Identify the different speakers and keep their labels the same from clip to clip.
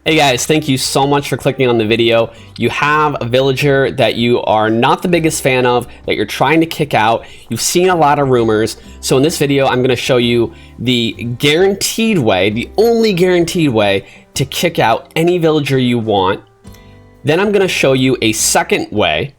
Speaker 1: Hey guys, thank you so much for clicking on the video. You have a villager that you are not the biggest fan of, that you're trying to kick out. You've seen a lot of rumors. So in this video, I'm going to show you the guaranteed way, the only guaranteed way to kick out any villager you want. Then I'm going to show you a second way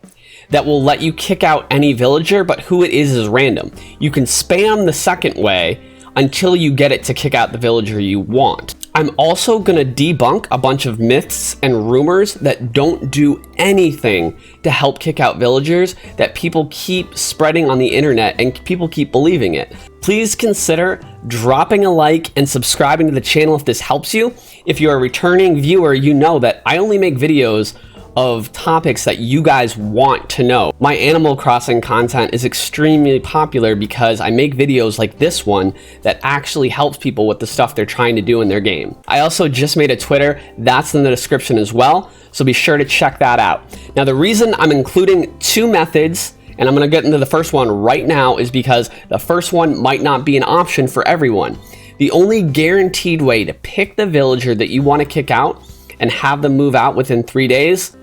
Speaker 1: that will let you kick out any villager, but who it is random. You can spam the second way until you get it to kick out the villager you want. I'm also gonna debunk a bunch of myths and rumors that don't do anything to help kick out villagers that people keep spreading on the internet and people keep believing it. Please consider dropping a like and subscribing to the channel if this helps you. If you're a returning viewer, you know that I only make videos of topics that you guys want to know. My Animal Crossing content is extremely popular because I make videos like this one that actually helps people with the stuff they're trying to do in their game. I also just made a Twitter, that's in the description as well, so be sure to check that out. Now the reason I'm including two methods, and I'm gonna get into the first one right now, is because the first one might not be an option for everyone. The only guaranteed way to pick the villager that you want to kick out and have them move out within 3 days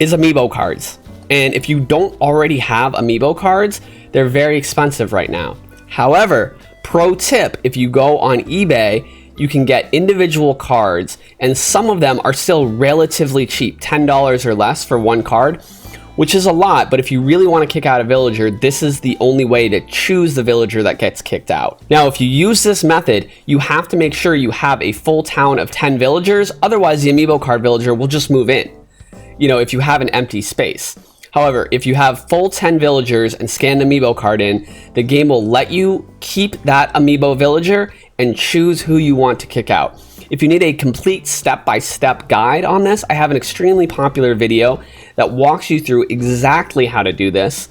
Speaker 1: is Amiibo cards. And if you don't already have Amiibo cards, they're very expensive right now. However, pro tip, if you go on eBay, you can get individual cards, and some of them are still relatively cheap, $10 or less for one card, which is a lot, but if you really want to kick out a villager, this is the only way to choose the villager that gets kicked out. Now, if you use this method, you have to make sure you have a full town of 10 villagers, otherwise the Amiibo card villager will just move in, you know, if you have an empty space. However, if you have full 10 villagers and scan the Amiibo card in, the game will let you keep that Amiibo villager and choose who you want to kick out. If you need a complete step-by-step guide on this, I have an extremely popular video that walks you through exactly how to do this.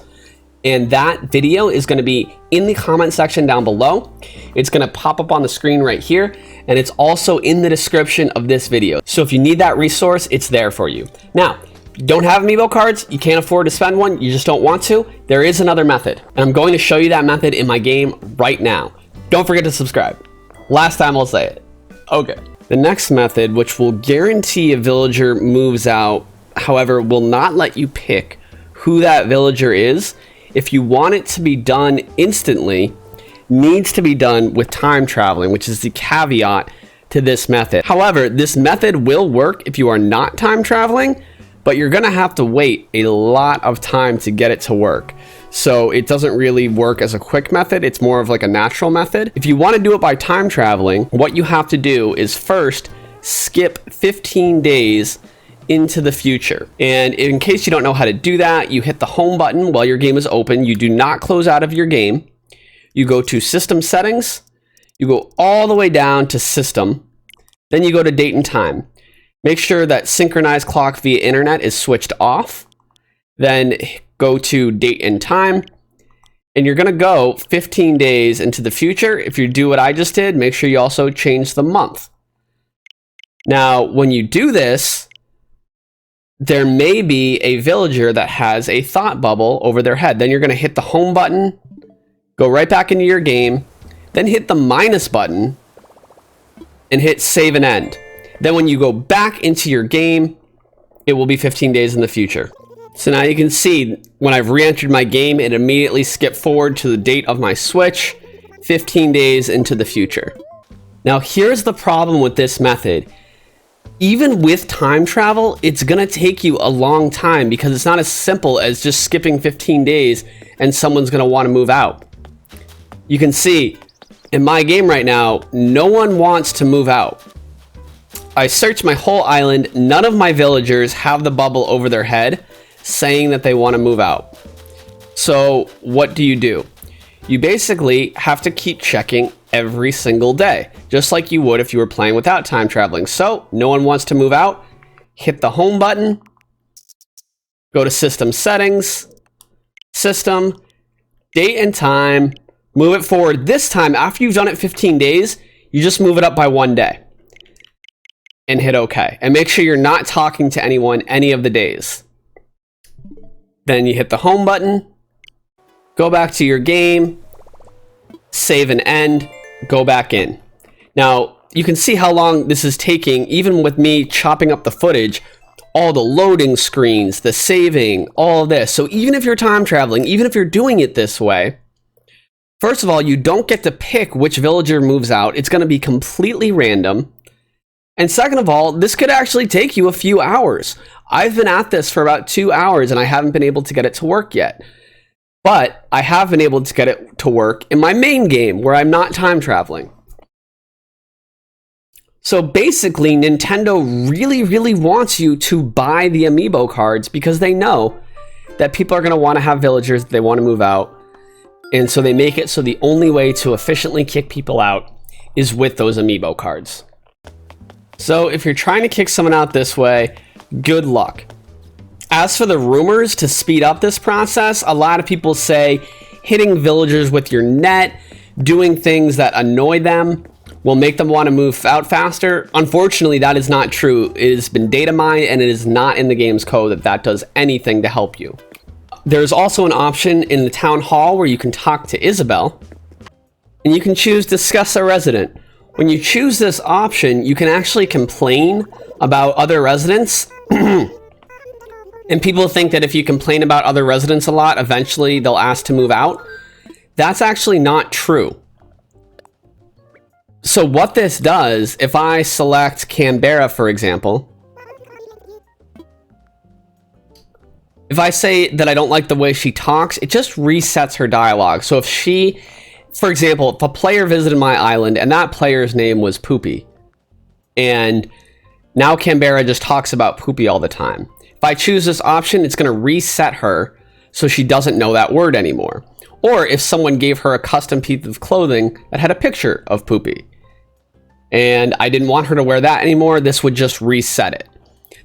Speaker 1: And that video is going to be in the comment section down below. It's going to pop up on the screen right here, and it's also in the description of this video. So if you need that resource, it's there for you. Now, if you don't have Amiibo cards, you can't afford to spend one, you just don't want to, there is another method. And I'm going to show you that method in my game right now. Don't forget to subscribe. Last time I'll say it. Okay. The next method, which will guarantee a villager moves out, however, will not let you pick who that villager is, if you want it to be done instantly, needs to be done with time traveling, which is the caveat to this method. However, this method will work if you are not time traveling, but you're gonna have to wait a lot of time to get it to work. So it doesn't really work as a quick method, it's more of like a natural method. If you wanna do it by time traveling, what you have to do is first skip 15 days into the future. And in case you don't know how to do that, you hit the home button while your game is open. You do not close out of your game. You go to system settings, you go all the way down to system, then you go to date and time. Make sure that synchronized clock via internet is switched off, then go to date and time, and you're gonna go 15 days into the future. If you do what I just did, make sure you also change the month. Now, when you do this, there may be a villager that has a thought bubble over their head. Then you're gonna hit the home button, go right back into your game, then hit the minus button and hit save and end. Then when you go back into your game, it will be 15 days in the future. So now you can see when I've re-entered my game, it immediately skipped forward to the date of my switch, 15 days into the future. Now here's the problem with this method. Even with time travel, it's gonna take you a long time because it's not as simple as just skipping 15 days and someone's gonna wanna move out. You can see in my game right now, no one wants to move out. I searched my whole island, none of my villagers have the bubble over their head saying that they wanna move out. So what do? You basically have to keep checking every single day, just like you would if you were playing without time traveling. So no one wants to move out, hit the home button, go to system settings, system, date and time, move it forward. This time, after you've done it 15 days, you just move it up by 1 day and hit OK. And make sure you're not talking to anyone any of the days. Then you hit the home button, go back to your game, save and end, go back in. Now, you can see how long this is taking, even with me chopping up the footage, all the loading screens, the saving, all of this. So even if you're time traveling, even if you're doing it this way, first of all, you don't get to pick which villager moves out. It's going to be completely random. And second of all, this could actually take you a few hours. I've been at this for about 2 hours and I haven't been able to get it to work yet. But I have been able to get it to work in my main game where I'm not time traveling. So basically, Nintendo really wants you to buy the Amiibo cards because they know that people are going to want to have villagers that they want to move out. And so they make it so the only way to efficiently kick people out is with those Amiibo cards. So if you're trying to kick someone out this way, good luck. As for the rumors to speed up this process, a lot of people say hitting villagers with your net, doing things that annoy them, will make them want to move out faster. Unfortunately, that is not true. It has been data mined and it is not in the game's code that that does anything to help you. There's also an option in the town hall where you can talk to Isabel and you can choose discuss a resident. When you choose this option, you can actually complain about other residents. And people think that if you complain about other residents a lot, eventually they'll ask to move out. That's actually not true. So what this does, if I select Canberra, for example, if I say that I don't like the way she talks, it just resets her dialogue. So if she, for example, if a player visited my island and that player's name was Poopy, and now Canberra just talks about Poopy all the time. If I choose this option, it's going to reset her so she doesn't know that word anymore. Or if someone gave her a custom piece of clothing that had a picture of Poopy, and I didn't want her to wear that anymore, this would just reset it.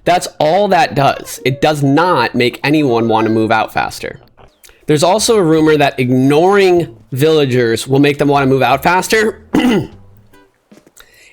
Speaker 1: That's all that does. It does not make anyone want to move out faster. There's also a rumor that ignoring villagers will make them want to move out faster.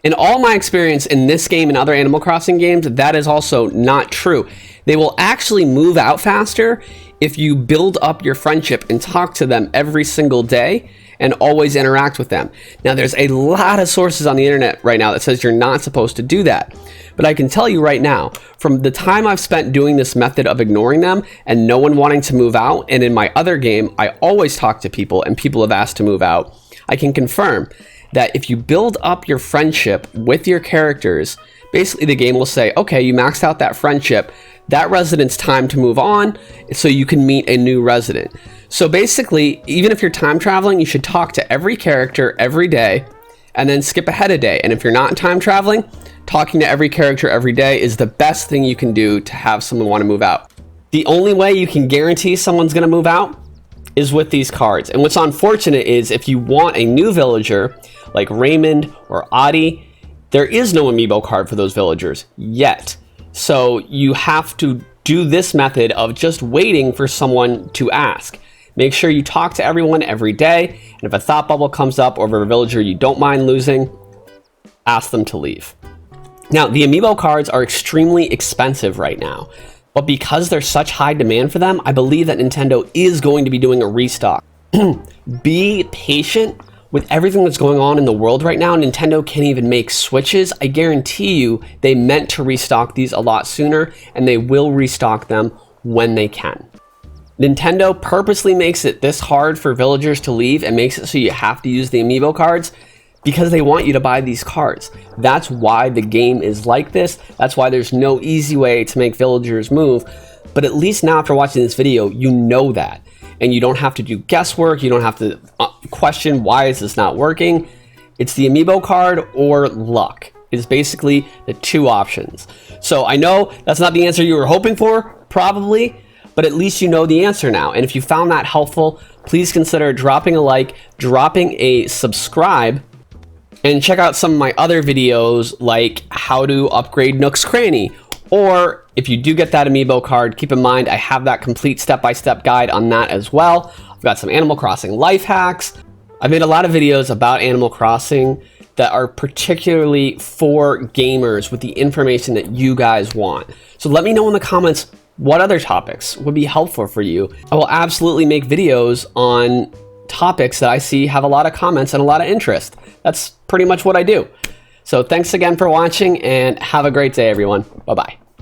Speaker 1: In all my experience in this game and other Animal Crossing games, that is also not true. They will actually move out faster if you build up your friendship and talk to them every single day and always interact with them. Now, there's a lot of sources on the internet right now that says you're not supposed to do that. But I can tell you right now, from the time I've spent doing this method of ignoring them and no one wanting to move out, and in my other game, I always talk to people and people have asked to move out, I can confirm that if you build up your friendship with your characters, basically the game will say, okay, you maxed out that friendship, that resident's time to move on, so you can meet a new resident. So basically, even if you're time traveling, you should talk to every character every day and then skip ahead a day. And if you're not time traveling, talking to every character every day is the best thing you can do to have someone want to move out. The only way you can guarantee someone's going to move out is with these cards. And what's unfortunate is if you want a new villager like Raymond or Adi, there is no Amiibo card for those villagers yet. So you have to do this method of just waiting for someone to ask. Make sure you talk to everyone every day, and if a thought bubble comes up over a villager you don't mind losing, ask them to leave. Now, the Amiibo cards are extremely expensive right now, but because there's such high demand for them, I believe that Nintendo is going to be doing a restock. Be patient with everything that's going on in the world right now. Nintendo can't even make Switches. I guarantee you they meant to restock these a lot sooner, and they will restock them when they can. Nintendo purposely makes it this hard for villagers to leave and makes it so you have to use the Amiibo cards because they want you to buy these cards. That's why the game is like this. That's why there's no easy way to make villagers move. But at least now after watching this video, you know that. And you don't have to do guesswork. You don't have to question why is this not working. It's the Amiibo card or luck. It's basically the two options. So I know that's not the answer you were hoping for, probably, but at least you know the answer now. And if you found that helpful, please consider dropping a like, dropping a subscribe, and check out some of my other videos like how to upgrade Nook's Cranny. Or if you do get that Amiibo card, keep in mind I have that complete step-by-step guide on that as well. I've got some Animal Crossing life hacks. I've made a lot of videos about Animal Crossing that are particularly for gamers with the information that you guys want. So let me know in the comments what other topics would be helpful for you. I will absolutely make videos on topics that I see have a lot of comments and a lot of interest. That's pretty much what I do. So thanks again for watching, and have a great day, everyone. Bye-bye.